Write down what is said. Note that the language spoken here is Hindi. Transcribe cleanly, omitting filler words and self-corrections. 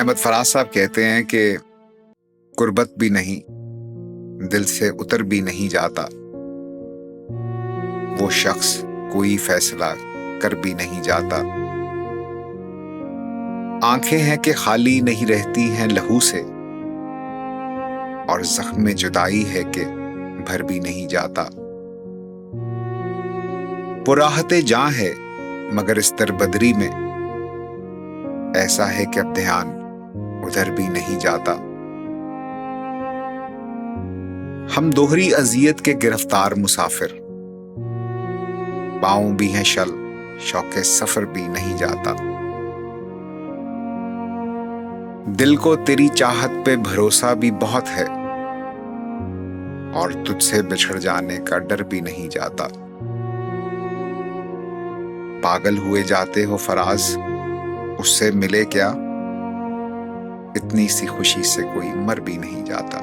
अहमद फराज साहब कहते हैं कि गुर्बत भी नहीं, दिल से उतर भी नहीं जाता, वो शख्स कोई फैसला कर भी नहीं जाता। आंखें हैं कि खाली नहीं रहती हैं लहू से, और जख्म में जुदाई है कि भर भी नहीं जाता। पुराहते जां है मगर इस दरबदरी में, ऐसा है कि अब ध्यान उधर भी नहीं जाता। हम दोहरी अजियत के गिरफ्तार मुसाफिर, पाँव भी हैं शल, शौके सफर भी नहीं जाता। दिल को तेरी चाहत पे भरोसा भी बहुत है, और तुझसे बिछड़ जाने का डर भी नहीं जाता। पागल हुए जाते हो फराज, उससे मिले क्या, इतनी सी खुशी से कोई मर भी नहीं जाता।